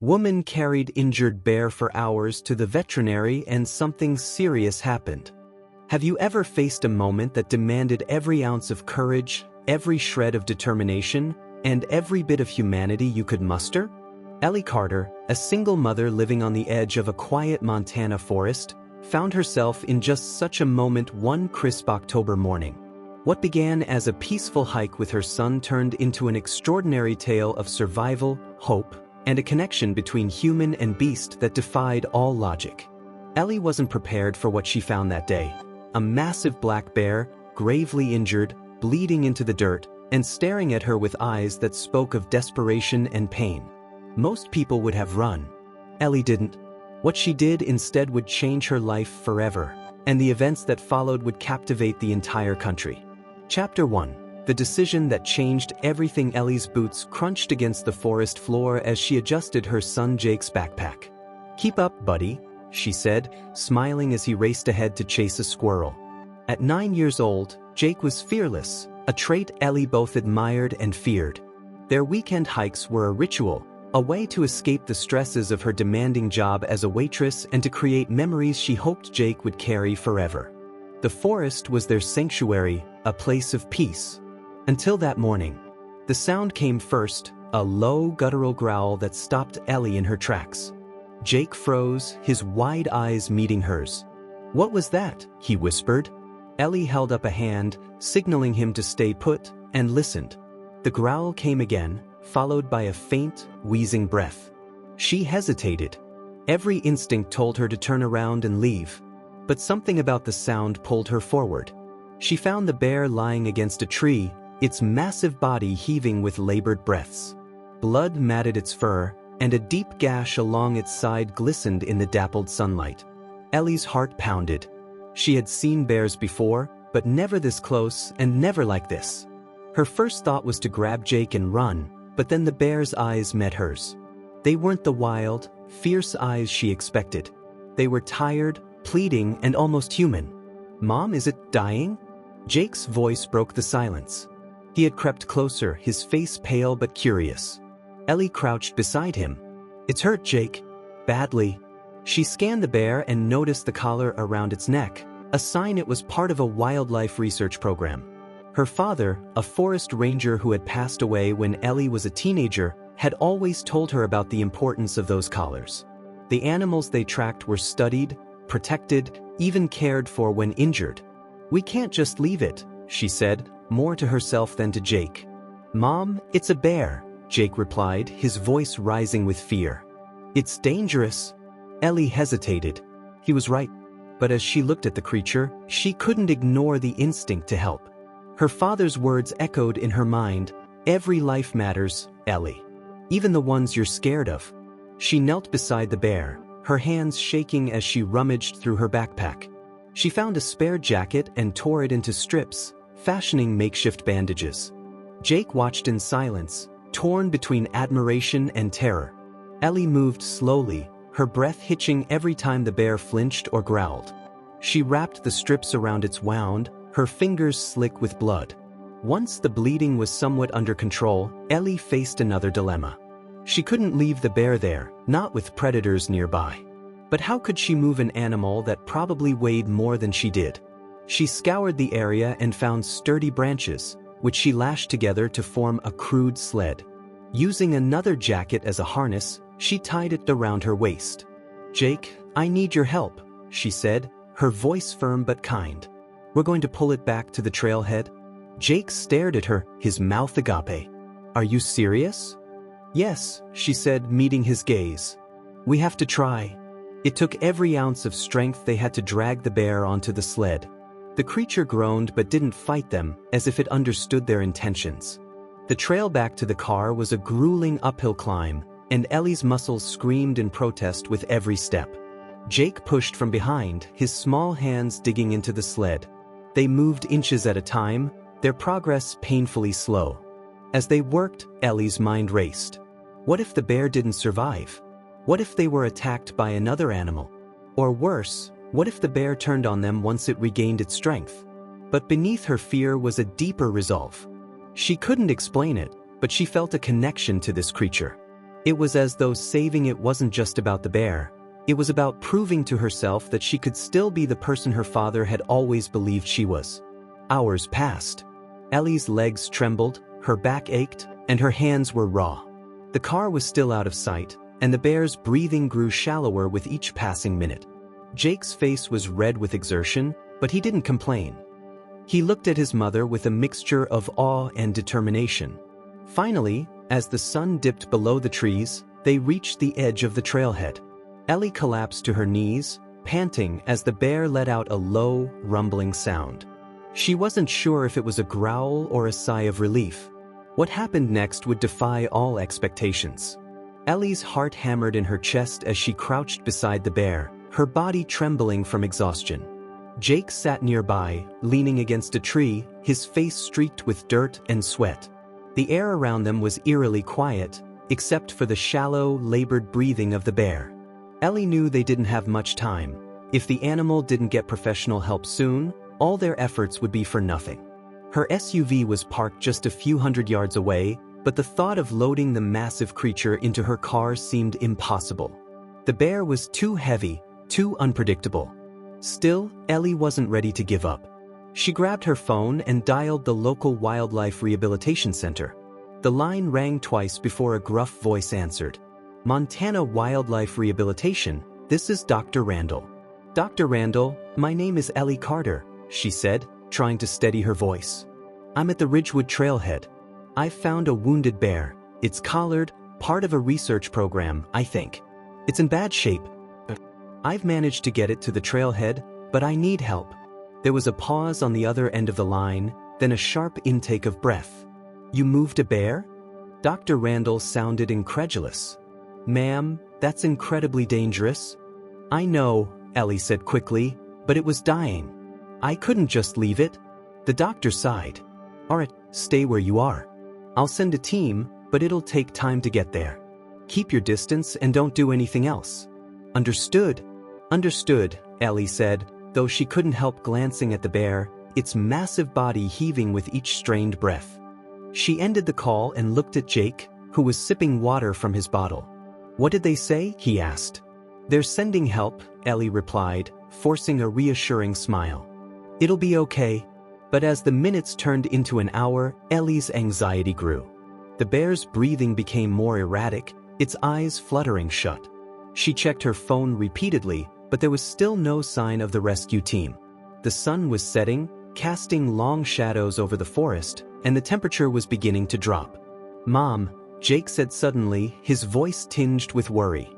Woman carried injured bear for hours to the veterinary and something serious happened. Have you ever faced a moment that demanded every ounce of courage, every shred of determination, and every bit of humanity you could muster? Ellie Carter, a single mother living on the edge of a quiet Montana forest, found herself in just such a moment one crisp October morning. What began as a peaceful hike with her son turned into an extraordinary tale of survival, hope, and a connection between human and beast that defied all logic. Ellie wasn't prepared for what she found that day. A massive black bear, gravely injured, bleeding into the dirt, and staring at her with eyes that spoke of desperation and pain. Most people would have run. Ellie didn't. What she did instead would change her life forever, and the events that followed would captivate the entire country. Chapter 1. The decision that changed everything. Ellie's boots crunched against the forest floor as she adjusted her son Jake's backpack. "Keep up, buddy," she said, smiling as he raced ahead to chase a squirrel. At 9 years old, Jake was fearless, a trait Ellie both admired and feared. Their weekend hikes were a ritual, a way to escape the stresses of her demanding job as a waitress and to create memories she hoped Jake would carry forever. The forest was their sanctuary, a place of peace. Until that morning. The sound came first, a low guttural growl that stopped Ellie in her tracks. Jake froze, his wide eyes meeting hers. "What was that?" he whispered. Ellie held up a hand, signaling him to stay put, and listened. The growl came again, followed by a faint, wheezing breath. She hesitated. Every instinct told her to turn around and leave, but something about the sound pulled her forward. She found the bear lying against a tree, its massive body heaving with labored breaths. Blood matted its fur, and a deep gash along its side glistened in the dappled sunlight. Ellie's heart pounded. She had seen bears before, but never this close and never like this. Her first thought was to grab Jake and run, but then the bear's eyes met hers. They weren't the wild, fierce eyes she expected. They were tired, pleading, and almost human. "Mom, is it dying?" Jake's voice broke the silence. He had crept closer, his face pale but curious. Ellie crouched beside him. "It's hurt, Jake. Badly." She scanned the bear and noticed the collar around its neck, a sign it was part of a wildlife research program. Her father, a forest ranger who had passed away when Ellie was a teenager, had always told her about the importance of those collars. The animals they tracked were studied, protected, even cared for when injured. "We can't just leave it," she said, more to herself than to Jake. "Mom, it's a bear," Jake replied, his voice rising with fear. "It's dangerous." Ellie hesitated. He was right. But as she looked at the creature, she couldn't ignore the instinct to help. Her father's words echoed in her mind, "Every life matters, Ellie. Even the ones you're scared of." She knelt beside the bear, her hands shaking as she rummaged through her backpack. She found a spare jacket and tore it into strips, fashioning makeshift bandages. Jake watched in silence, torn between admiration and terror. Ellie moved slowly, her breath hitching every time the bear flinched or growled. She wrapped the strips around its wound, her fingers slick with blood. Once the bleeding was somewhat under control, Ellie faced another dilemma. She couldn't leave the bear there, not with predators nearby. But how could she move an animal that probably weighed more than she did? She scoured the area and found sturdy branches, which she lashed together to form a crude sled. Using another jacket as a harness, she tied it around her waist. "Jake, I need your help," she said, her voice firm but kind. "We're going to pull it back to the trailhead." Jake stared at her, his mouth agape. "Are you serious?" "Yes," she said, meeting his gaze. "We have to try." It took every ounce of strength they had to drag the bear onto the sled. The creature groaned but didn't fight them, as if it understood their intentions. The trail back to the car was a grueling uphill climb, and Ellie's muscles screamed in protest with every step. Jake pushed from behind, his small hands digging into the sled. They moved inches at a time, their progress painfully slow. As they worked, Ellie's mind raced. What if the bear didn't survive? What if they were attacked by another animal? Or worse, what if the bear turned on them once it regained its strength? But beneath her fear was a deeper resolve. She couldn't explain it, but she felt a connection to this creature. It was as though saving it wasn't just about the bear. It was about proving to herself that she could still be the person her father had always believed she was. Hours passed. Ellie's legs trembled, her back ached, and her hands were raw. The car was still out of sight, and the bear's breathing grew shallower with each passing minute. Jake's face was red with exertion, but he didn't complain. He looked at his mother with a mixture of awe and determination. Finally, as the sun dipped below the trees, they reached the edge of the trailhead. Ellie collapsed to her knees, panting as the bear let out a low, rumbling sound. She wasn't sure if it was a growl or a sigh of relief. What happened next would defy all expectations. Ellie's heart hammered in her chest as she crouched beside the bear, her body trembling from exhaustion. Jake sat nearby, leaning against a tree, his face streaked with dirt and sweat. The air around them was eerily quiet, except for the shallow, labored breathing of the bear. Ellie knew they didn't have much time. If the animal didn't get professional help soon, all their efforts would be for nothing. Her SUV was parked just a few hundred yards away, but the thought of loading the massive creature into her car seemed impossible. The bear was too heavy, too unpredictable. Still, Ellie wasn't ready to give up. She grabbed her phone and dialed the local wildlife rehabilitation center. The line rang twice before a gruff voice answered. "Montana Wildlife Rehabilitation, this is Dr. Randall." "Dr. Randall, my name is Ellie Carter," she said, trying to steady her voice. "I'm at the Ridgewood Trailhead. I've found a wounded bear. It's collared, part of a research program, I think. It's in bad shape. I've managed to get it to the trailhead, but I need help." There was a pause on the other end of the line, then a sharp intake of breath. "You moved a bear?" Dr. Randall sounded incredulous. "Ma'am, that's incredibly dangerous." "I know," Ellie said quickly, "but it was dying. I couldn't just leave it." The doctor sighed. "All right, stay where you are. I'll send a team, but it'll take time to get there. Keep your distance and don't do anything else." "Understood." "Understood," Ellie said, though she couldn't help glancing at the bear, its massive body heaving with each strained breath. She ended the call and looked at Jake, who was sipping water from his bottle. "What did they say?" he asked. "They're sending help," Ellie replied, forcing a reassuring smile. "It'll be okay." But as the minutes turned into an hour, Ellie's anxiety grew. The bear's breathing became more erratic, its eyes fluttering shut. She checked her phone repeatedly, but there was still no sign of the rescue team. The sun was setting, casting long shadows over the forest, and the temperature was beginning to drop. "Mom," Jake said suddenly, his voice tinged with worry.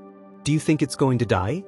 "Do you think it's going to die?"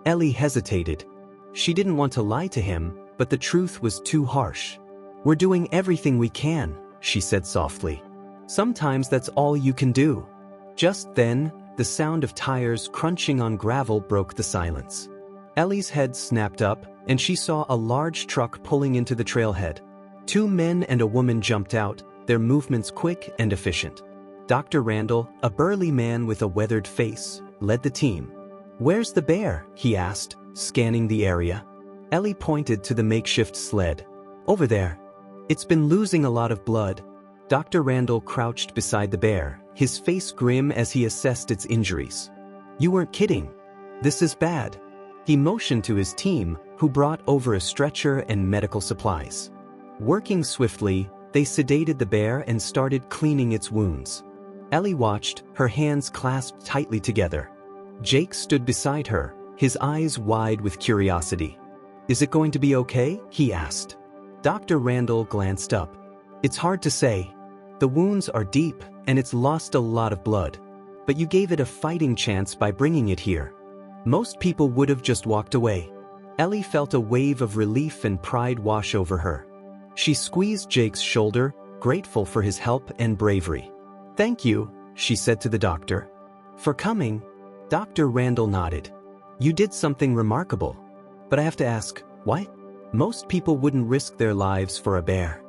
Ellie hesitated. She didn't want to lie to him, but the truth was too harsh. "We're doing everything we can," she said softly. "Sometimes that's all you can do." Just then, the sound of tires crunching on gravel broke the silence. Ellie's head snapped up, and she saw a large truck pulling into the trailhead. 2 men and a woman jumped out, their movements quick and efficient. Dr. Randall, a burly man with a weathered face, led the team. "Where's the bear?" he asked, scanning the area. Ellie pointed to the makeshift sled. "Over there. It's been losing a lot of blood." Dr. Randall crouched beside the bear, his face grim as he assessed its injuries. "You weren't kidding. This is bad." He motioned to his team, who brought over a stretcher and medical supplies. Working swiftly, they sedated the bear and started cleaning its wounds. Ellie watched, her hands clasped tightly together. Jake stood beside her, his eyes wide with curiosity. "Is it going to be okay?" he asked. Dr. Randall glanced up. "It's hard to say. The wounds are deep, and it's lost a lot of blood. But you gave it a fighting chance by bringing it here. Most people would have just walked away." Ellie felt a wave of relief and pride wash over her. She squeezed Jake's shoulder, grateful for his help and bravery. "Thank you," she said to the doctor. "For coming." Dr. Randall nodded. "You did something remarkable. But I have to ask, why? Most people wouldn't risk their lives for a bear."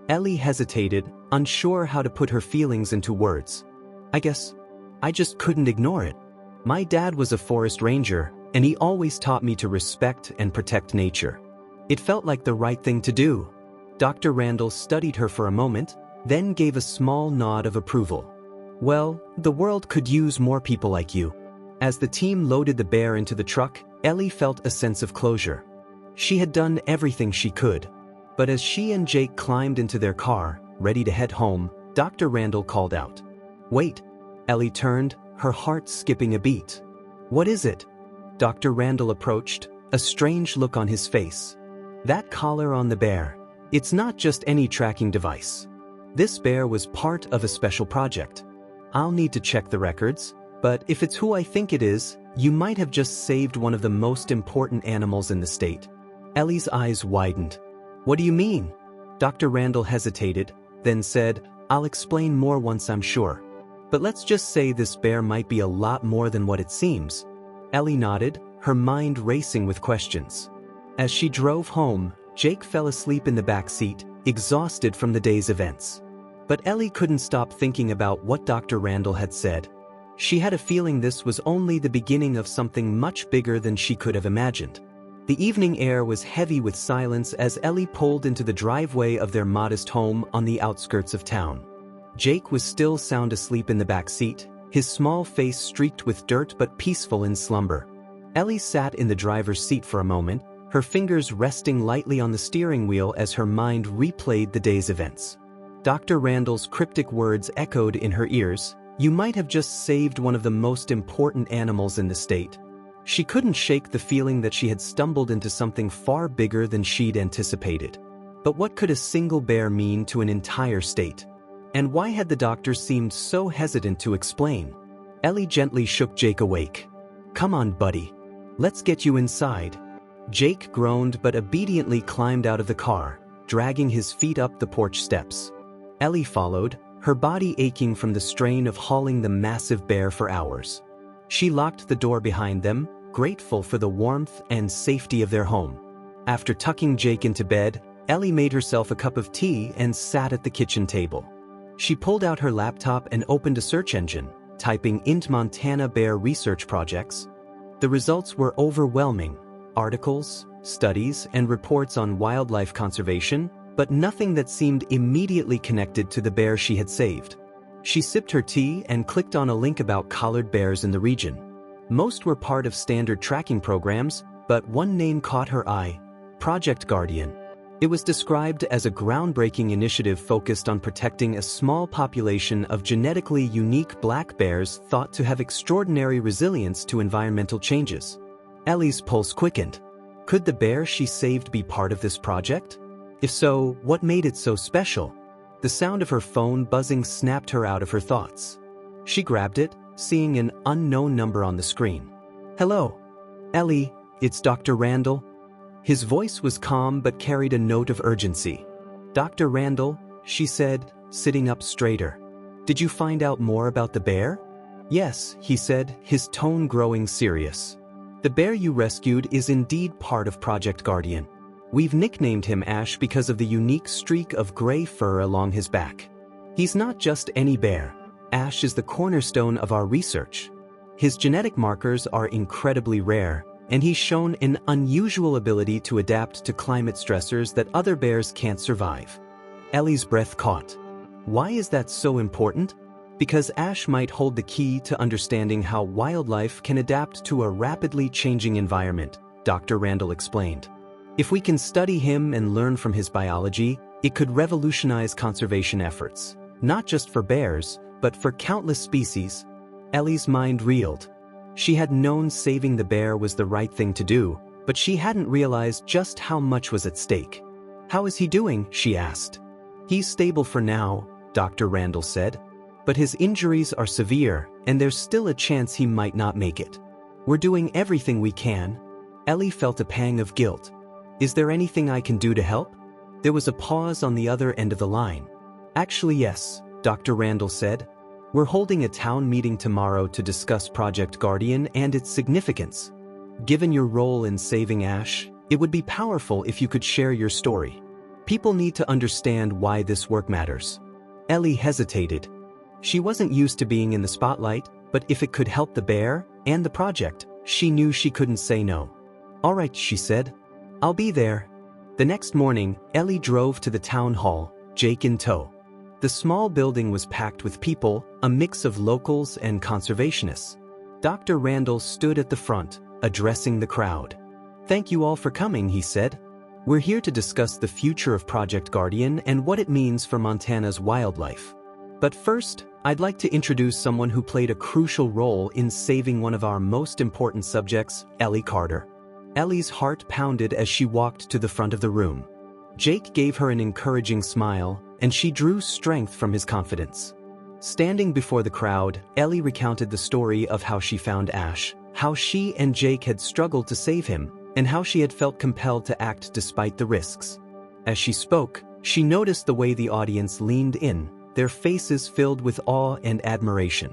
Ellie hesitated, unsure how to put her feelings into words. I just couldn't ignore it. My dad was a forest ranger, and he always taught me to respect and protect nature. It felt like the right thing to do." Dr. Randall studied her for a moment, then gave a small nod of approval. Well, the world could use more people like you. As the team loaded the bear into the truck, Ellie felt a sense of closure. She had done everything she could. But as she and Jake climbed into their car, ready to head home, Dr. Randall called out. "Wait." Ellie turned, her heart skipping a beat. "What is it?" Dr. Randall approached, a strange look on his face. "That collar on the bear. It's not just any tracking device. This bear was part of a special project. I'll need to check the records, but if it's who I think it is, you might have just saved one of the most important animals in the state." Ellie's eyes widened. "What do you mean?" Dr. Randall hesitated, then said, "I'll explain more once I'm sure. But let's just say this bear might be a lot more than what it seems." Ellie nodded, her mind racing with questions. As she drove home, Jake fell asleep in the back seat, exhausted from the day's events. But Ellie couldn't stop thinking about what Dr. Randall had said. She had a feeling this was only the beginning of something much bigger than she could have imagined. The evening air was heavy with silence as Ellie pulled into the driveway of their modest home on the outskirts of town. Jake was still sound asleep in the back seat, his small face streaked with dirt but peaceful in slumber. Ellie sat in the driver's seat for a moment, her fingers resting lightly on the steering wheel as her mind replayed the day's events. Dr. Randall's cryptic words echoed in her ears. "You might have just saved one of the most important animals in the state." She couldn't shake the feeling that she had stumbled into something far bigger than she'd anticipated. But what could a single bear mean to an entire state? And why had the doctor seemed so hesitant to explain? Ellie gently shook Jake awake. "Come on, buddy. Let's get you inside." Jake groaned but obediently climbed out of the car, dragging his feet up the porch steps. Ellie followed, her body aching from the strain of hauling the massive bear for hours. She locked the door behind them, grateful for the warmth and safety of their home. After tucking Jake into bed, Ellie made herself a cup of tea and sat at the kitchen table. She pulled out her laptop and opened a search engine, typing "Int Montana Bear Research Projects." The results were overwhelming: articles, studies, and reports on wildlife conservation, but nothing that seemed immediately connected to the bear she had saved. She sipped her tea and clicked on a link about collared bears in the region. Most were part of standard tracking programs, but one name caught her eye: Project Guardian. It was described as a groundbreaking initiative focused on protecting a small population of genetically unique black bears thought to have extraordinary resilience to environmental changes. Ellie's pulse quickened. Could the bear she saved be part of this project? If so, what made it so special? The sound of her phone buzzing snapped her out of her thoughts. She grabbed it, seeing an unknown number on the screen. "Hello. Ellie, it's Dr. Randall." His voice was calm but carried a note of urgency. "Dr. Randall," she said, sitting up straighter. "Did you find out more about the bear?" "Yes," he said, his tone growing serious. "The bear you rescued is indeed part of Project Guardian. We've nicknamed him Ash because of the unique streak of gray fur along his back. He's not just any bear. Ash is the cornerstone of our research. His genetic markers are incredibly rare, and he's shown an unusual ability to adapt to climate stressors that other bears can't survive." Ellie's breath caught. "Why is that so important?" "Because Ash might hold the key to understanding how wildlife can adapt to a rapidly changing environment," Dr. Randall explained. "If we can study him and learn from his biology, it could revolutionize conservation efforts, not just for bears, but for countless species." Ellie's mind reeled. She had known saving the bear was the right thing to do, but she hadn't realized just how much was at stake. "How is he doing?" she asked. "He's stable for now," Dr. Randall said. "But his injuries are severe, and there's still a chance he might not make it. We're doing everything we can." Ellie felt a pang of guilt. "Is there anything I can do to help?" There was a pause on the other end of the line. "Actually, yes," Dr. Randall said. "We're holding a town meeting tomorrow to discuss Project Guardian and its significance. Given your role in saving Ash, it would be powerful if you could share your story. People need to understand why this work matters." Ellie hesitated. She wasn't used to being in the spotlight, but if it could help the bear and the project, she knew she couldn't say no. "All right," she said. "I'll be there." The next morning, Ellie drove to the town hall, Jake in tow. The small building was packed with people, a mix of locals and conservationists. Dr. Randall stood at the front, addressing the crowd. "Thank you all for coming," he said. "We're here to discuss the future of Project Guardian and what it means for Montana's wildlife. But first, I'd like to introduce someone who played a crucial role in saving one of our most important subjects, Ellie Carter." Ellie's heart pounded as she walked to the front of the room. Jake gave her an encouraging smile, and she drew strength from his confidence. Standing before the crowd, Ellie recounted the story of how she found Ash, how she and Jake had struggled to save him, and how she had felt compelled to act despite the risks. As she spoke, she noticed the way the audience leaned in, their faces filled with awe and admiration.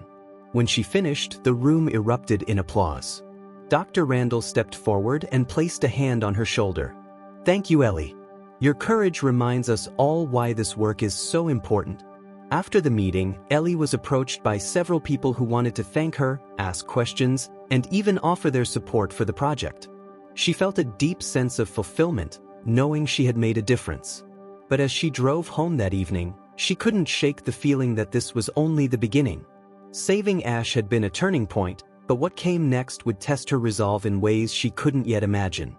When she finished, the room erupted in applause. Dr. Randall stepped forward and placed a hand on her shoulder. "Thank you, Ellie. Your courage reminds us all why this work is so important." After the meeting, Ellie was approached by several people who wanted to thank her, ask questions, and even offer their support for the project. She felt a deep sense of fulfillment, knowing she had made a difference. But as she drove home that evening, she couldn't shake the feeling that this was only the beginning. Saving Ash had been a turning point, but what came next would test her resolve in ways she couldn't yet imagine.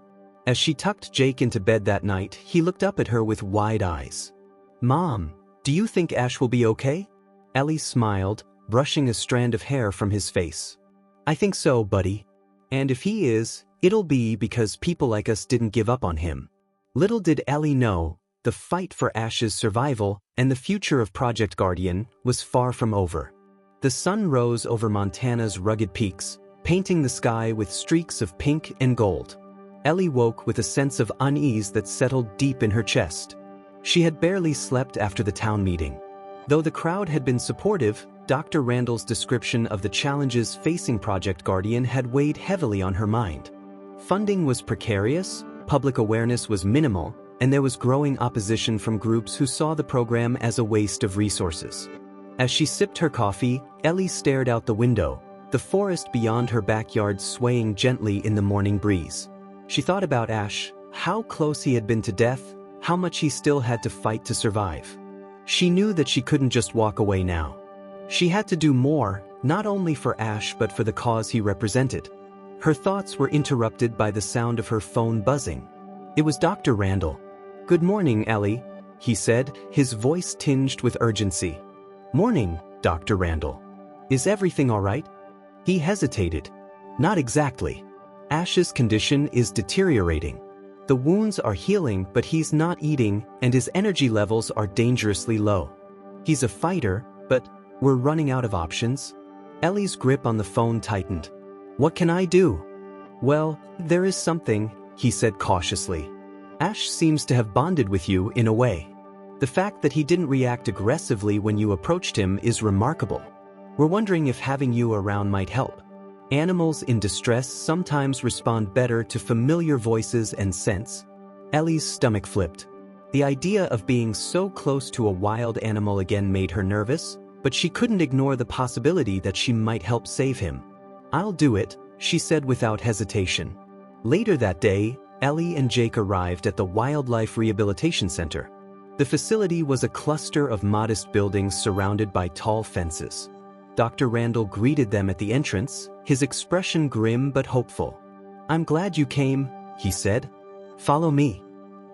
As she tucked Jake into bed that night, he looked up at her with wide eyes. "Mom, do you think Ash will be okay?" Ellie smiled, brushing a strand of hair from his face. "I think so, buddy. And if he is, it'll be because people like us didn't give up on him." Little did Ellie know, the fight for Ash's survival and the future of Project Guardian was far from over. The sun rose over Montana's rugged peaks, painting the sky with streaks of pink and gold. Ellie woke with a sense of unease that settled deep in her chest. She had barely slept after the town meeting. Though the crowd had been supportive, Dr. Randall's description of the challenges facing Project Guardian had weighed heavily on her mind. Funding was precarious, public awareness was minimal, and there was growing opposition from groups who saw the program as a waste of resources. As she sipped her coffee, Ellie stared out the window, the forest beyond her backyard swaying gently in the morning breeze. She thought about Ash, how close he had been to death, how much he still had to fight to survive. She knew that she couldn't just walk away now. She had to do more, not only for Ash but for the cause he represented. Her thoughts were interrupted by the sound of her phone buzzing. It was Dr. Randall. "Good morning, Ellie," he said, his voice tinged with urgency. "Morning, Dr. Randall. Is everything all right?" He hesitated. "Not exactly. Ash's condition is deteriorating. The wounds are healing, but he's not eating, and his energy levels are dangerously low. He's a fighter, but we're running out of options." Ellie's grip on the phone tightened. "What can I do?" "Well, there is something," he said cautiously. "Ash seems to have bonded with you in a way. The fact that he didn't react aggressively when you approached him is remarkable. We're wondering if having you around might help. Animals in distress sometimes respond better to familiar voices and scents." Ellie's stomach flipped. The idea of being so close to a wild animal again made her nervous, but she couldn't ignore the possibility that she might help save him. "I'll do it," she said without hesitation. Later that day, Ellie and Jake arrived at the Wildlife Rehabilitation Center. The facility was a cluster of modest buildings surrounded by tall fences. Dr. Randall greeted them at the entrance, his expression grim but hopeful. "I'm glad you came," he said. "Follow me."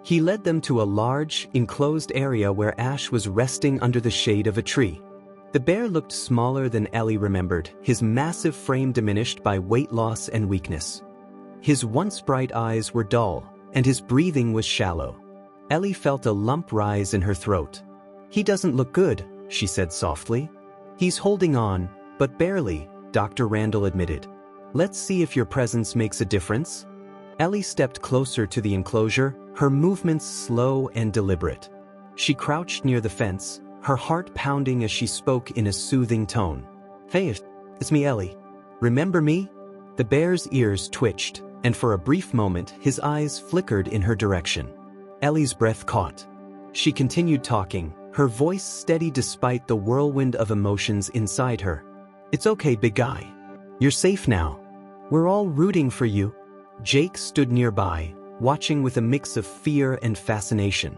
He led them to a large, enclosed area where Ash was resting under the shade of a tree. The bear looked smaller than Ellie remembered, his massive frame diminished by weight loss and weakness. His once bright eyes were dull, and his breathing was shallow. Ellie felt a lump rise in her throat. "He doesn't look good," she said softly. "He's holding on, but barely," Dr. Randall admitted. "Let's see if your presence makes a difference." Ellie stepped closer to the enclosure, her movements slow and deliberate. She crouched near the fence, her heart pounding as she spoke in a soothing tone. "Hey, it's me, Ellie. Remember me?" The bear's ears twitched, and for a brief moment his eyes flickered in her direction. Ellie's breath caught. She continued talking, her voice steady despite the whirlwind of emotions inside her. "It's okay, big guy. You're safe now. We're all rooting for you." Jake stood nearby, watching with a mix of fear and fascination.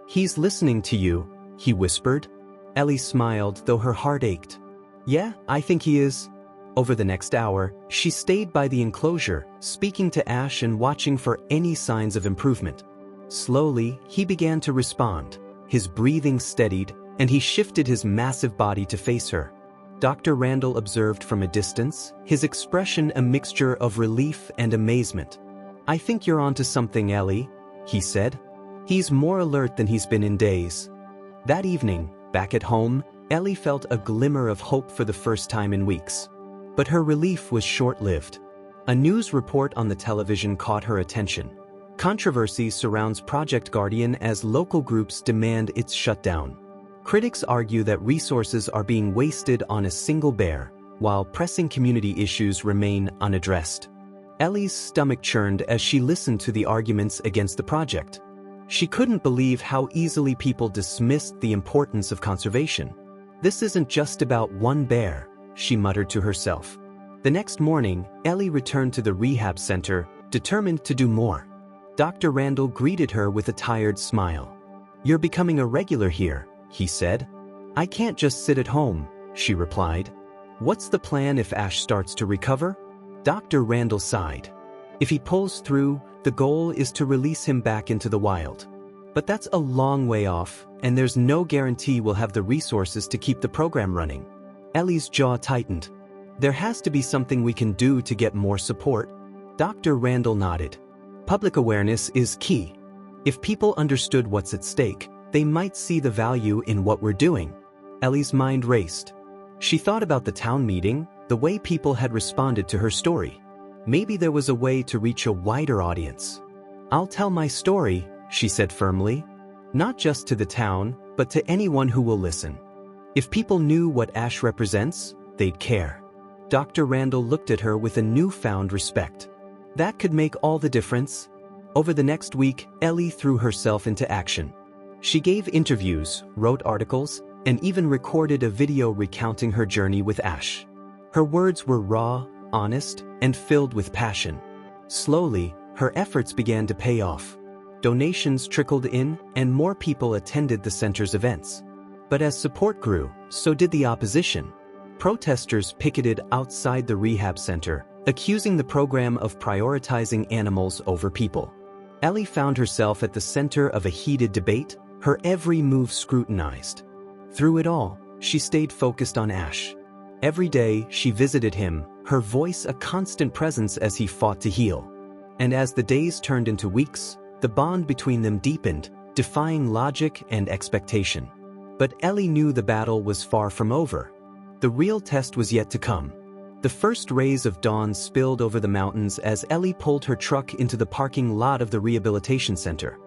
"He's listening to you," he whispered. Ellie smiled, though her heart ached. Yeah, I think he is. Over the next hour, she stayed by the enclosure, speaking to Ash and watching for any signs of improvement. Slowly, he began to respond. His breathing steadied, and he shifted his massive body to face her. Dr. Randall observed from a distance, his expression a mixture of relief and amazement. I think you're onto something, Ellie, he said. He's more alert than he's been in days. That evening, back at home, Ellie felt a glimmer of hope for the first time in weeks. But her relief was short-lived. A news report on the television caught her attention. Controversy surrounds Project Guardian as local groups demand its shutdown. Critics argue that resources are being wasted on a single bear, while pressing community issues remain unaddressed. Ellie's stomach churned as she listened to the arguments against the project. She couldn't believe how easily people dismissed the importance of conservation. This isn't just about one bear, she muttered to herself. The next morning, Ellie returned to the rehab center, determined to do more. Dr. Randall greeted her with a tired smile. You're becoming a regular here, he said. I can't just sit at home, she replied. What's the plan if Ash starts to recover? Dr. Randall sighed. If he pulls through, the goal is to release him back into the wild. But that's a long way off, and there's no guarantee we'll have the resources to keep the program running. Ellie's jaw tightened. There has to be something we can do to get more support. Dr. Randall nodded. Public awareness is key. If people understood what's at stake, they might see the value in what we're doing. Ellie's mind raced. She thought about the town meeting, the way people had responded to her story. Maybe there was a way to reach a wider audience. I'll tell my story, she said firmly. Not just to the town, but to anyone who will listen. If people knew what Ash represents, they'd care. Dr. Randall looked at her with a newfound respect. That could make all the difference. Over the next week, Ellie threw herself into action. She gave interviews, wrote articles, and even recorded a video recounting her journey with Ash. Her words were raw, honest, and filled with passion. Slowly, her efforts began to pay off. Donations trickled in, and more people attended the center's events. But as support grew, so did the opposition. Protesters picketed outside the rehab center, accusing the program of prioritizing animals over people. Ellie found herself at the center of a heated debate, her every move scrutinized. Through it all, she stayed focused on Ash. Every day, she visited him, her voice a constant presence as he fought to heal. And as the days turned into weeks, the bond between them deepened, defying logic and expectation. But Ellie knew the battle was far from over. The real test was yet to come. The first rays of dawn spilled over the mountains as Ellie pulled her truck into the parking lot of the rehabilitation center.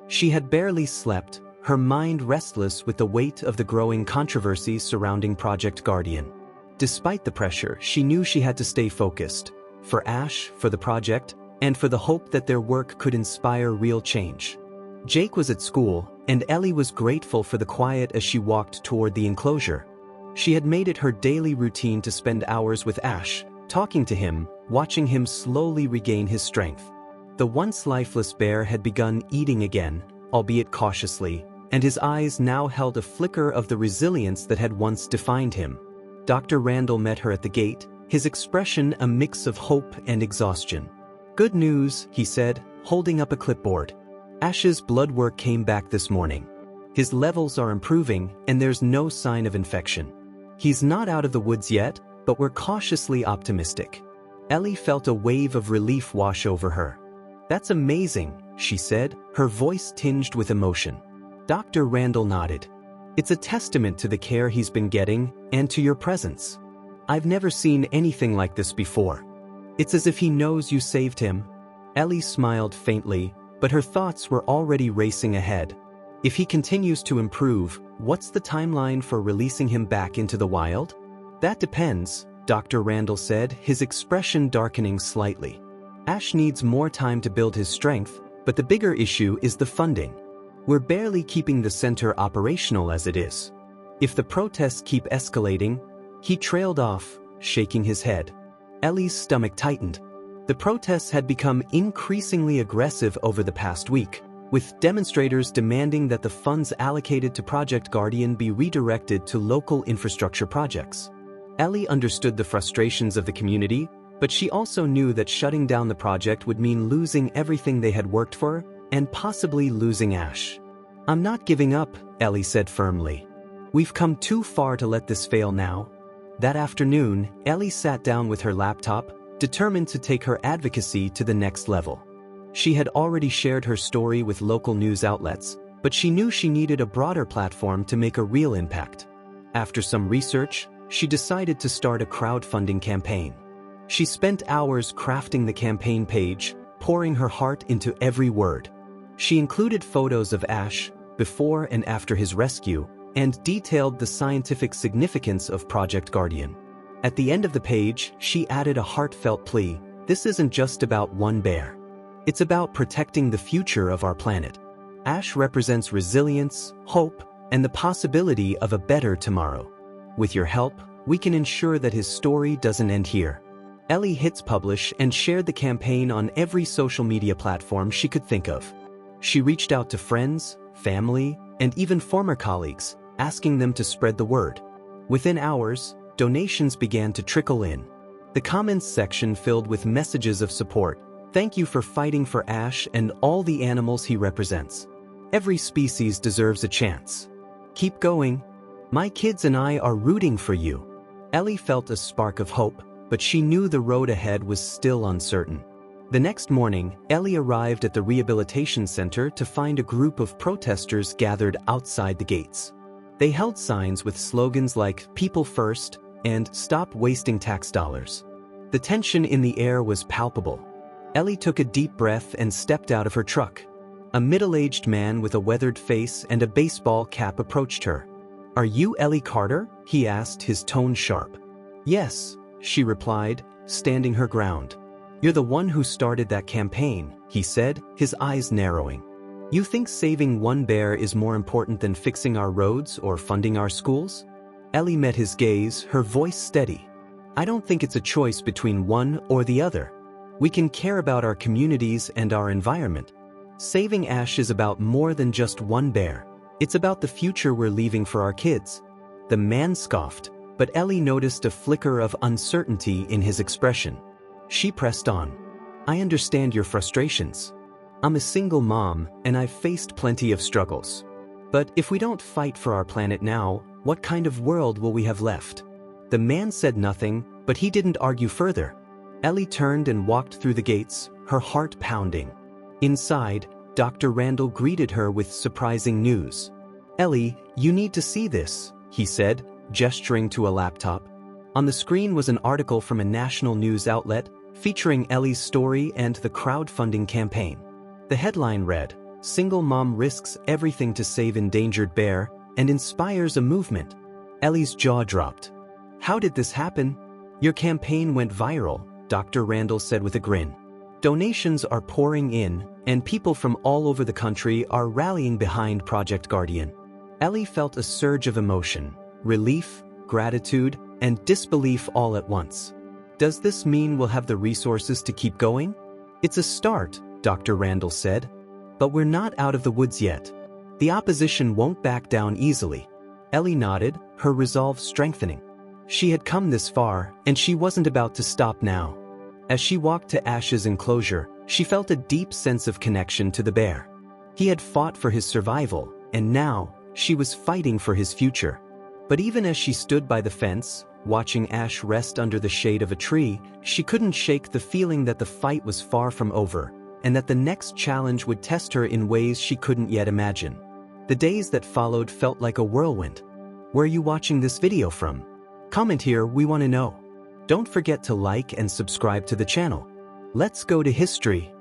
She had barely slept, her mind restless with the weight of the growing controversy surrounding Project Guardian. Despite the pressure, she knew she had to stay focused. For Ash, for the project, and for the hope that their work could inspire real change. Jake was at school, and Ellie was grateful for the quiet as she walked toward the enclosure. She had made it her daily routine to spend hours with Ash, talking to him, watching him slowly regain his strength. The once lifeless bear had begun eating again, albeit cautiously, and his eyes now held a flicker of the resilience that had once defined him. Dr. Randall met her at the gate, his expression a mix of hope and exhaustion. Good news, he said, holding up a clipboard. Ash's blood work came back this morning. His levels are improving, and there's no sign of infection. He's not out of the woods yet, but we're cautiously optimistic. Ellie felt a wave of relief wash over her. That's amazing, she said, her voice tinged with emotion. Dr. Randall nodded. It's a testament to the care he's been getting, and to your presence. I've never seen anything like this before. It's as if he knows you saved him. Ellie smiled faintly, but her thoughts were already racing ahead. If he continues to improve, what's the timeline for releasing him back into the wild? That depends, Dr. Randall said, his expression darkening slightly. Ash needs more time to build his strength, but the bigger issue is the funding. We're barely keeping the center operational as it is. If the protests keep escalating, he trailed off, shaking his head. Ellie's stomach tightened. The protests had become increasingly aggressive over the past week, with demonstrators demanding that the funds allocated to Project Guardian be redirected to local infrastructure projects. Ellie understood the frustrations of the community, but she also knew that shutting down the project would mean losing everything they had worked for, and possibly losing Ash. "I'm not giving up," Ellie said firmly. "We've come too far to let this fail now." That afternoon, Ellie sat down with her laptop, determined to take her advocacy to the next level. She had already shared her story with local news outlets, but she knew she needed a broader platform to make a real impact. After some research, she decided to start a crowdfunding campaign. She spent hours crafting the campaign page, pouring her heart into every word. She included photos of Ash, before and after his rescue, and detailed the scientific significance of Project Guardian. At the end of the page, she added a heartfelt plea: "This isn't just about one bear. It's about protecting the future of our planet. Ash represents resilience, hope, and the possibility of a better tomorrow. With your help, we can ensure that his story doesn't end here." Ellie hits publish and shared the campaign on every social media platform she could think of. She reached out to friends, family, and even former colleagues, asking them to spread the word. Within hours, donations began to trickle in. The comments section filled with messages of support. "Thank you for fighting for Ash and all the animals he represents. Every species deserves a chance. Keep going. My kids and I are rooting for you." Ellie felt a spark of hope, but she knew the road ahead was still uncertain. The next morning, Ellie arrived at the rehabilitation center to find a group of protesters gathered outside the gates. They held signs with slogans like "People First" and "Stop Wasting Tax Dollars." The tension in the air was palpable. Ellie took a deep breath and stepped out of her truck. A middle-aged man with a weathered face and a baseball cap approached her. "Are you Ellie Carter?" he asked, his tone sharp. "Yes," she replied, standing her ground. "You're the one who started that campaign," he said, his eyes narrowing. "You think saving one bear is more important than fixing our roads or funding our schools?" Ellie met his gaze, her voice steady. "I don't think it's a choice between one or the other. We can care about our communities and our environment. Saving Ash is about more than just one bear. It's about the future we're leaving for our kids." The man scoffed, but Ellie noticed a flicker of uncertainty in his expression. She pressed on. "I understand your frustrations. I'm a single mom, and I've faced plenty of struggles. But if we don't fight for our planet now, what kind of world will we have left?" The man said nothing, but he didn't argue further. Ellie turned and walked through the gates, her heart pounding. Inside, Dr. Randall greeted her with surprising news. "Ellie, you need to see this," he said, gesturing to a laptop. On the screen was an article from a national news outlet featuring Ellie's story and the crowdfunding campaign. The headline read, "Single Mom Risks Everything to Save Endangered Bear and Inspires a Movement." Ellie's jaw dropped. "How did this happen?" "Your campaign went viral," Dr. Randall said with a grin. "Donations are pouring in, and people from all over the country are rallying behind Project Guardian." Ellie felt a surge of emotion, relief, gratitude, and disbelief all at once. "Does this mean we'll have the resources to keep going?" "It's a start," Dr. Randall said. "But we're not out of the woods yet. The opposition won't back down easily." Ellie nodded, her resolve strengthening. She had come this far, and she wasn't about to stop now. As she walked to Ash's enclosure, she felt a deep sense of connection to the bear. He had fought for his survival, and now, she was fighting for his future. But even as she stood by the fence, watching Ash rest under the shade of a tree, she couldn't shake the feeling that the fight was far from over, and that the next challenge would test her in ways she couldn't yet imagine. The days that followed felt like a whirlwind. Where are you watching this video from? Comment here, we want to know. Don't forget to like and subscribe to the channel. Let's go to history.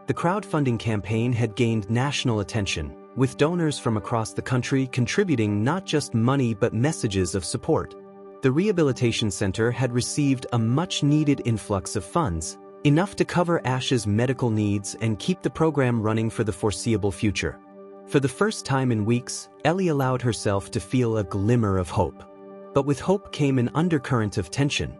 The crowdfunding campaign had gained national attention, with donors from across the country contributing not just money but messages of support. The rehabilitation center had received a much-needed influx of funds, enough to cover Ash's medical needs and keep the program running for the foreseeable future. For the first time in weeks, Ellie allowed herself to feel a glimmer of hope. But with hope came an undercurrent of tension.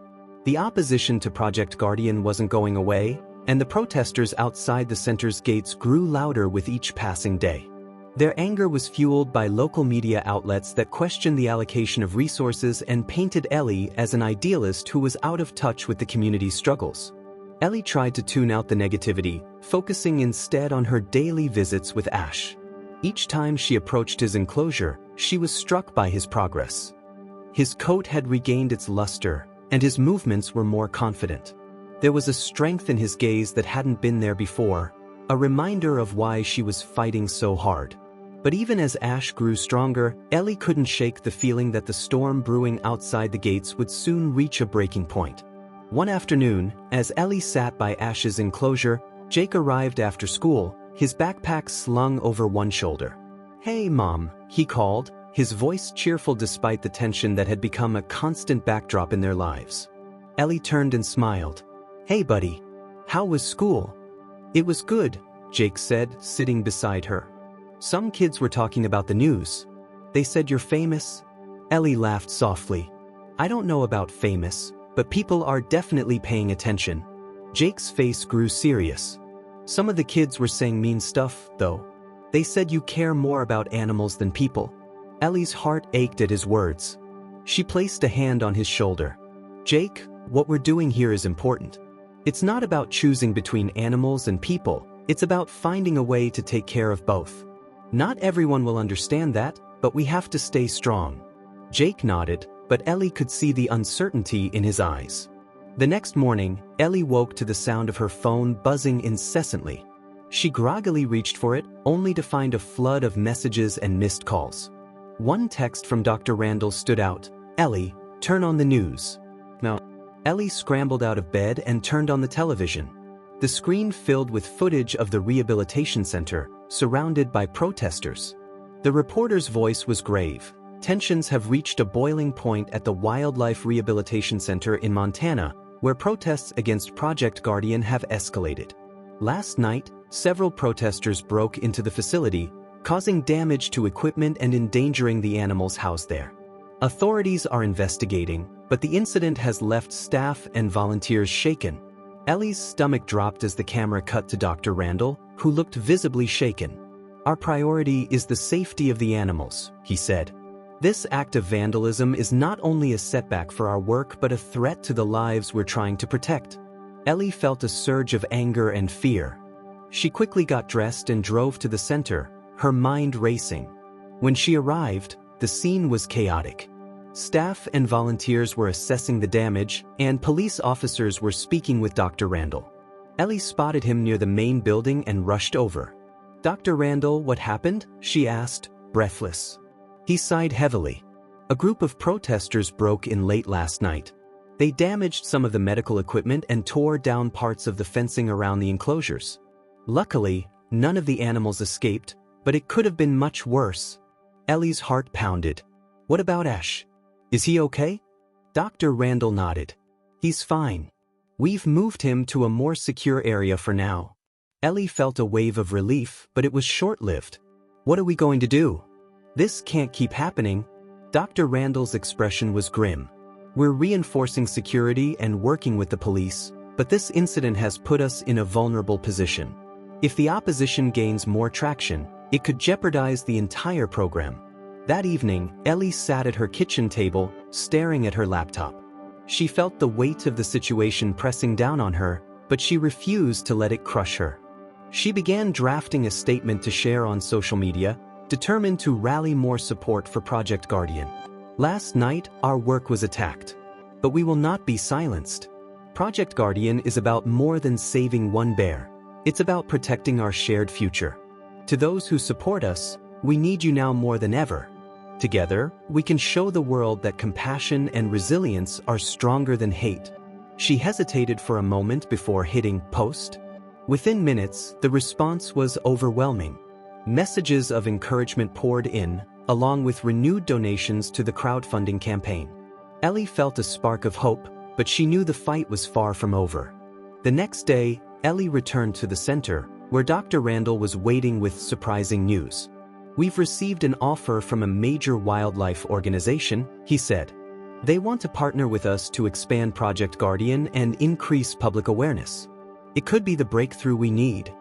The opposition to Project Guardian wasn't going away, and the protesters outside the center's gates grew louder with each passing day. Their anger was fueled by local media outlets that questioned the allocation of resources and painted Ellie as an idealist who was out of touch with the community's struggles. Ellie tried to tune out the negativity, focusing instead on her daily visits with Ash. Each time she approached his enclosure, she was struck by his progress. His coat had regained its luster, and his movements were more confident. There was a strength in his gaze that hadn't been there before, a reminder of why she was fighting so hard. But even as Ash grew stronger, Ellie couldn't shake the feeling that the storm brewing outside the gates would soon reach a breaking point. One afternoon, as Ellie sat by Ash's enclosure, Jake arrived after school, his backpack slung over one shoulder. "Hey, Mom," he called, his voice cheerful despite the tension that had become a constant backdrop in their lives. Ellie turned and smiled. "Hey, buddy. How was school?" "It was good," Jake said, sitting beside her. "Some kids were talking about the news. They said you're famous." Ellie laughed softly. "I don't know about famous, but people are definitely paying attention." Jake's face grew serious. "Some of the kids were saying mean stuff, though. They said you care more about animals than people." Ellie's heart ached at his words. She placed a hand on his shoulder. "Jake, what we're doing here is important. It's not about choosing between animals and people, it's about finding a way to take care of both. Not everyone will understand that, but we have to stay strong." Jake nodded, but Ellie could see the uncertainty in his eyes. The next morning, Ellie woke to the sound of her phone buzzing incessantly. She groggily reached for it, only to find a flood of messages and missed calls. One text from Dr. Randall stood out. "Ellie, turn on the news." "No." Ellie scrambled out of bed and turned on the television. The screen filled with footage of the rehabilitation center, surrounded by protesters. The reporter's voice was grave. "Tensions have reached a boiling point at the Wildlife Rehabilitation Center in Montana, where protests against Project Guardian have escalated. Last night, several protesters broke into the facility, causing damage to equipment and endangering the animals housed there. Authorities are investigating, but the incident has left staff and volunteers shaken." Ellie's stomach dropped as the camera cut to Dr. Randall, who looked visibly shaken. "Our priority is the safety of the animals," he said. "This act of vandalism is not only a setback for our work but a threat to the lives we're trying to protect." Ellie felt a surge of anger and fear. She quickly got dressed and drove to the center, her mind racing. When she arrived, the scene was chaotic. Staff and volunteers were assessing the damage, and police officers were speaking with Dr. Randall. Ellie spotted him near the main building and rushed over. "Dr. Randall, what happened?" she asked, breathless. He sighed heavily. "A group of protesters broke in late last night. They damaged some of the medical equipment and tore down parts of the fencing around the enclosures. Luckily, none of the animals escaped, but it could have been much worse." Ellie's heart pounded. "What about Ash? Is he okay?" Dr. Randall nodded. "He's fine. We've moved him to a more secure area for now." Ellie felt a wave of relief, but it was short-lived. "What are we going to do? This can't keep happening." Dr. Randall's expression was grim. "We're reinforcing security and working with the police, but this incident has put us in a vulnerable position. If the opposition gains more traction, it could jeopardize the entire program." That evening, Ellie sat at her kitchen table, staring at her laptop. She felt the weight of the situation pressing down on her, but she refused to let it crush her. She began drafting a statement to share on social media, determined to rally more support for Project Guardian. "Last night, our work was attacked. But we will not be silenced. Project Guardian is about more than saving one bear. It's about protecting our shared future. To those who support us, we need you now more than ever. Together, we can show the world that compassion and resilience are stronger than hate." She hesitated for a moment before hitting post. Within minutes, the response was overwhelming. Messages of encouragement poured in, along with renewed donations to the crowdfunding campaign. Ellie felt a spark of hope, but she knew the fight was far from over. The next day, Ellie returned to the center, where Dr. Randall was waiting with surprising news. "We've received an offer from a major wildlife organization," he said. "They want to partner with us to expand Project Guardian and increase public awareness. It could be the breakthrough we need.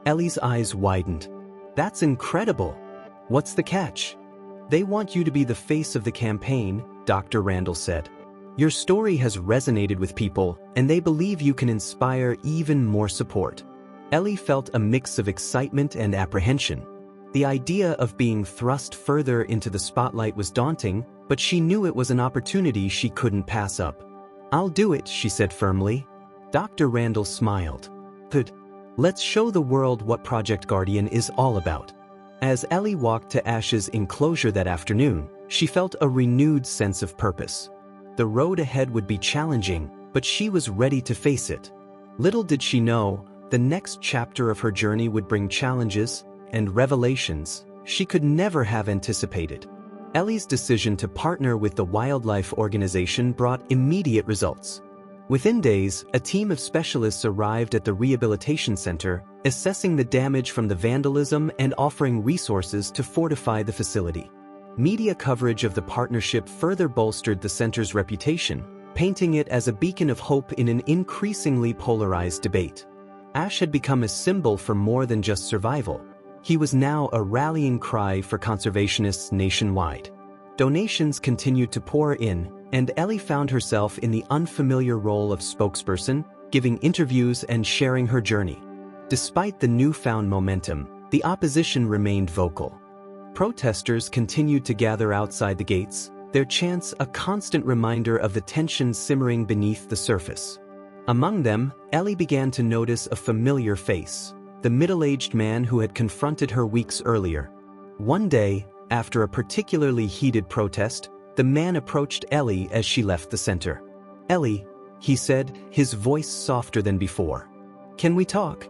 Ellie's eyes widened. That's incredible. What's the catch? They want you to be the face of the campaign, Dr. Randall said. Your story has resonated with people, and they believe you can inspire even more support. Ellie felt a mix of excitement and apprehension. The idea of being thrust further into the spotlight was daunting, but she knew it was an opportunity she couldn't pass up. I'll do it, she said firmly. Dr. Randall smiled. Good. Let's show the world what Project Guardian is all about. As Ellie walked to Ash's enclosure that afternoon, she felt a renewed sense of purpose. The road ahead would be challenging, but she was ready to face it. Little did she know, the next chapter of her journey would bring challenges and revelations she could never have anticipated. Ellie's decision to partner with the wildlife organization brought immediate results. Within days, a team of specialists arrived at the rehabilitation center, assessing the damage from the vandalism and offering resources to fortify the facility. Media coverage of the partnership further bolstered the center's reputation, painting it as a beacon of hope in an increasingly polarized debate. Ash had become a symbol for more than just survival. He was now a rallying cry for conservationists nationwide. Donations continued to pour in, and Ellie found herself in the unfamiliar role of spokesperson, giving interviews and sharing her journey. Despite the newfound momentum, the opposition remained vocal. Protesters continued to gather outside the gates, their chants a constant reminder of the tension simmering beneath the surface. Among them, Ellie began to notice a familiar face, the middle-aged man who had confronted her weeks earlier. One day, after a particularly heated protest, the man approached Ellie as she left the center. "Ellie," he said, his voice softer than before. "Can we talk?"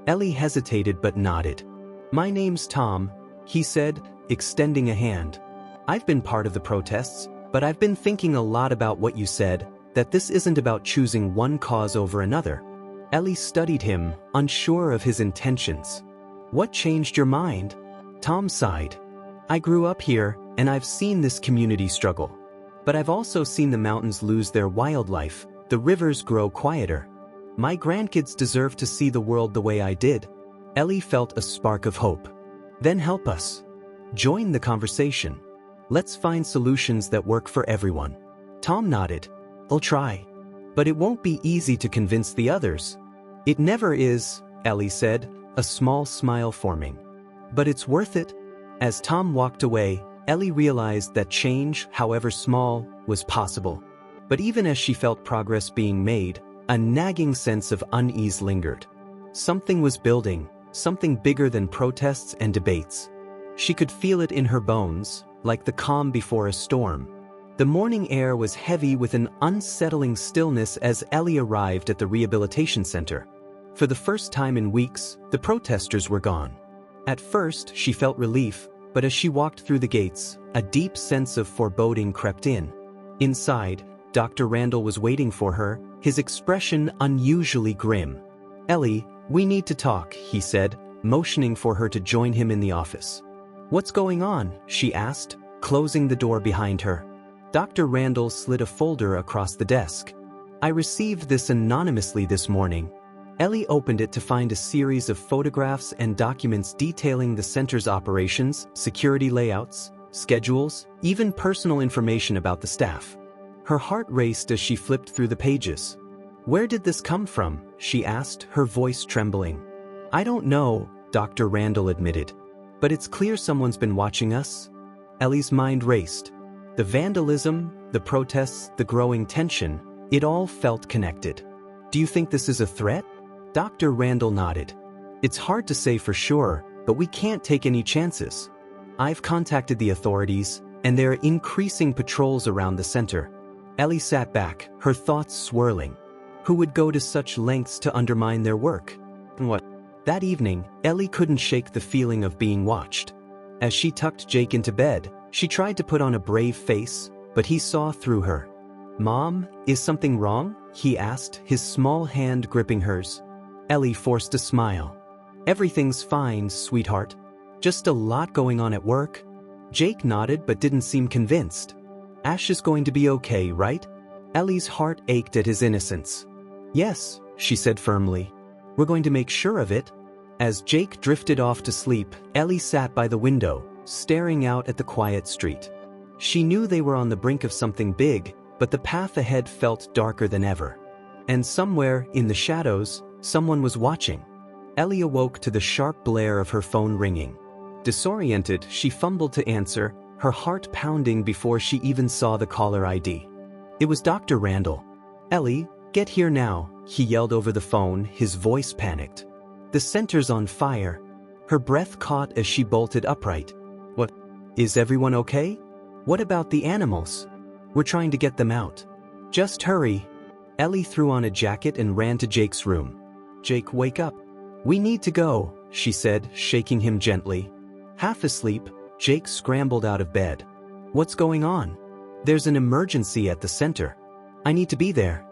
Ellie hesitated but nodded. "My name's Tom," he said, extending a hand. "I've been part of the protests, but I've been thinking a lot about what you said, that this isn't about choosing one cause over another." Ellie studied him, unsure of his intentions. "What changed your mind?" Tom sighed. "I grew up here, and I've seen this community struggle. But I've also seen the mountains lose their wildlife, the rivers grow quieter. My grandkids deserve to see the world the way I did." Ellie felt a spark of hope. "Then help us. Join the conversation. Let's find solutions that work for everyone." Tom nodded. "I'll try. But it won't be easy to convince the others." "It never is," Ellie said, a small smile forming. "But it's worth it." As Tom walked away, Ellie realized that change, however small, was possible. But even as she felt progress being made, a nagging sense of unease lingered. Something was building, something bigger than protests and debates. She could feel it in her bones, like the calm before a storm. The morning air was heavy with an unsettling stillness as Ellie arrived at the rehabilitation center. For the first time in weeks, the protesters were gone. At first, she felt relief, but as she walked through the gates, a deep sense of foreboding crept in. Inside, Dr. Randall was waiting for her, his expression unusually grim. "Ellie, we need to talk," he said, motioning for her to join him in the office. "What's going on?" she asked, closing the door behind her. Dr. Randall slid a folder across the desk. "I received this anonymously this morning." Ellie opened it to find a series of photographs and documents detailing the center's operations, security layouts, schedules, even personal information about the staff. Her heart raced as she flipped through the pages. "Where did this come from?" she asked, her voice trembling. "I don't know," Dr. Randall admitted. "But it's clear someone's been watching us." Ellie's mind raced. The vandalism, the protests, the growing tension, it all felt connected. "Do you think this is a threat?" Dr. Randall nodded. "It's hard to say for sure, but we can't take any chances. I've contacted the authorities, and there are increasing patrols around the center." Ellie sat back, her thoughts swirling. Who would go to such lengths to undermine their work? What? That evening, Ellie couldn't shake the feeling of being watched. As she tucked Jake into bed, she tried to put on a brave face, but he saw through her. "Mom, is something wrong?" he asked, his small hand gripping hers. Ellie forced a smile. "Everything's fine, sweetheart. Just a lot going on at work." Jake nodded but didn't seem convinced. "Ash is going to be okay, right?" Ellie's heart ached at his innocence. "Yes," she said firmly. We're going to make sure of it. As Jake drifted off to sleep, Ellie sat by the window, staring out at the quiet street. She knew they were on the brink of something big, but the path ahead felt darker than ever. And somewhere, in the shadows, someone was watching. Ellie awoke to the sharp blare of her phone ringing. Disoriented, she fumbled to answer, her heart pounding before she even saw the caller ID. It was Dr. Randall. "Ellie, get here now," he yelled over the phone, his voice panicked. "The center's on fire." Her breath caught as she bolted upright. "What? Is everyone okay? What about the animals? We're trying to get them out." "Just hurry." Ellie threw on a jacket and ran to Jake's room. "Jake, wake up. We need to go," she said, shaking him gently. Half asleep, Jake scrambled out of bed. "What's going on?" "There's an emergency at the center. I need to be there."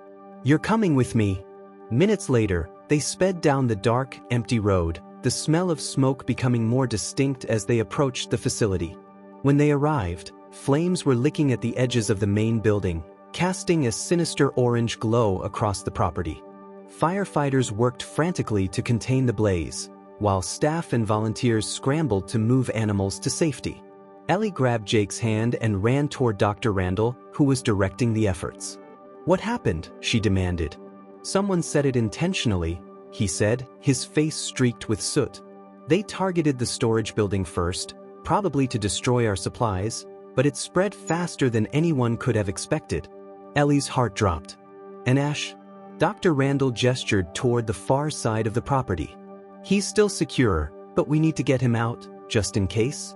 "You're coming with me." Minutes later, they sped down the dark, empty road, the smell of smoke becoming more distinct as they approached the facility. When they arrived, flames were licking at the edges of the main building, casting a sinister orange glow across the property. Firefighters worked frantically to contain the blaze, while staff and volunteers scrambled to move animals to safety. Ellie grabbed Jake's hand and ran toward Dr. Randall, who was directing the efforts. "What happened?" she demanded. "Someone said it intentionally," he said, his face streaked with soot. "They targeted the storage building first, probably to destroy our supplies, but it spread faster than anyone could have expected." Ellie's heart dropped. "And Ash?" Dr. Randall gestured toward the far side of the property. "He's still secure, but we need to get him out, just in case."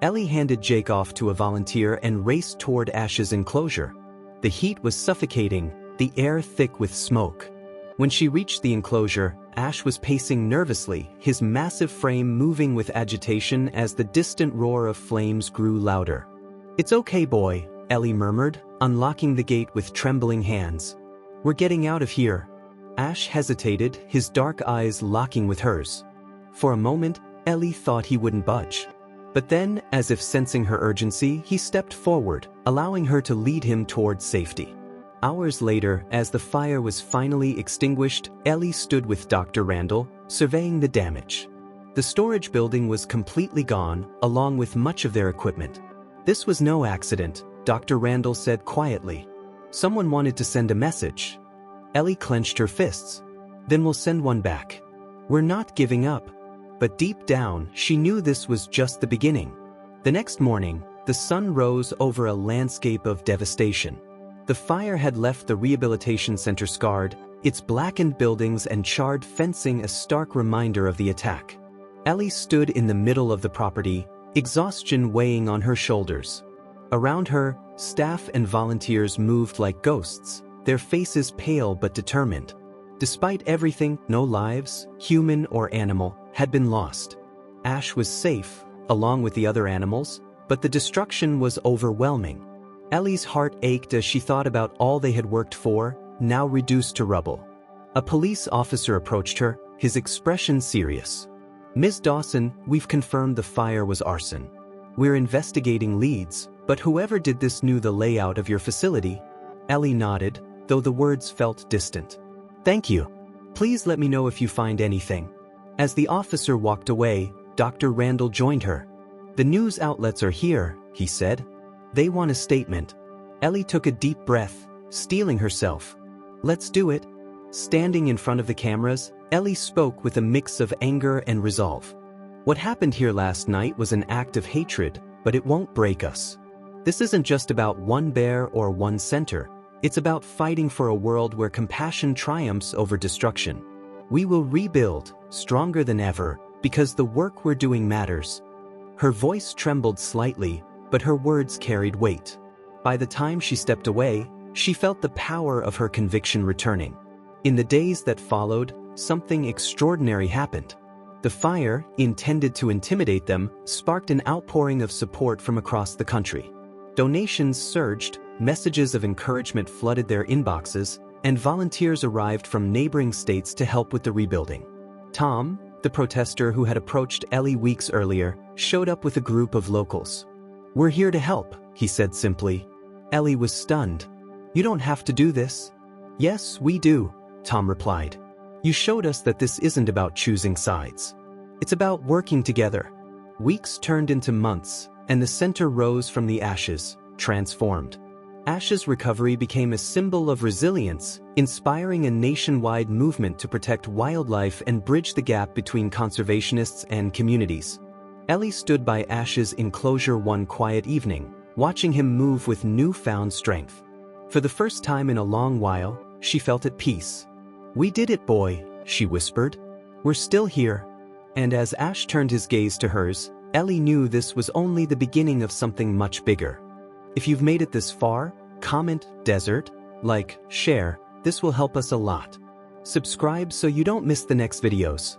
Ellie handed Jake off to a volunteer and raced toward Ash's enclosure. The heat was suffocating, the air thick with smoke. When she reached the enclosure, Ash was pacing nervously, his massive frame moving with agitation as the distant roar of flames grew louder. "It's okay, boy," Ellie murmured, unlocking the gate with trembling hands. "We're getting out of here." Ash hesitated, his dark eyes locking with hers. For a moment, Ellie thought he wouldn't budge. But then, as if sensing her urgency, he stepped forward, allowing her to lead him toward safety. Hours later, as the fire was finally extinguished, Ellie stood with Dr. Randall, surveying the damage. The storage building was completely gone, along with much of their equipment. "This was no accident," Dr. Randall said quietly. "Someone wanted to send a message." Ellie clenched her fists. "Then we'll send one back. We're not giving up." But deep down, she knew this was just the beginning. The next morning, the sun rose over a landscape of devastation. The fire had left the rehabilitation center scarred, its blackened buildings and charred fencing a stark reminder of the attack. Ellie stood in the middle of the property, exhaustion weighing on her shoulders. Around her, staff and volunteers moved like ghosts, their faces pale but determined. Despite everything, no lives, human or animal, had been lost. Ash was safe, along with the other animals, but the destruction was overwhelming. Ellie's heart ached as she thought about all they had worked for, now reduced to rubble. A police officer approached her, his expression serious. "Ms. Dawson, we've confirmed the fire was arson. We're investigating leads, but whoever did this knew the layout of your facility." Ellie nodded, though the words felt distant. "Thank you. Please let me know if you find anything." As the officer walked away, Dr. Randall joined her. "The news outlets are here," he said. "They want a statement." Ellie took a deep breath, steeling herself. "Let's do it." Standing in front of the cameras, Ellie spoke with a mix of anger and resolve. "What happened here last night was an act of hatred, but it won't break us. This isn't just about one bear or one center. It's about fighting for a world where compassion triumphs over destruction. We will rebuild, stronger than ever, because the work we're doing matters." Her voice trembled slightly, but her words carried weight. By the time she stepped away, she felt the power of her conviction returning. In the days that followed, something extraordinary happened. The fire, intended to intimidate them, sparked an outpouring of support from across the country. Donations surged, messages of encouragement flooded their inboxes, and volunteers arrived from neighboring states to help with the rebuilding. Tom, the protester who had approached Ellie weeks earlier, showed up with a group of locals. "We're here to help," he said simply. Ellie was stunned. "You don't have to do this." "Yes, we do," Tom replied. You showed us that this isn't about choosing sides. It's about working together. Weeks turned into months, and the center rose from the ashes, transformed. Ash's recovery became a symbol of resilience, inspiring a nationwide movement to protect wildlife and bridge the gap between conservationists and communities. Ellie stood by Ash's enclosure one quiet evening, watching him move with newfound strength. For the first time in a long while, she felt at peace. "We did it, boy," she whispered. "We're still here." And as Ash turned his gaze to hers, Ellie knew this was only the beginning of something much bigger. If you've made it this far, comment, desert, like, share, this will help us a lot. Subscribe so you don't miss the next videos.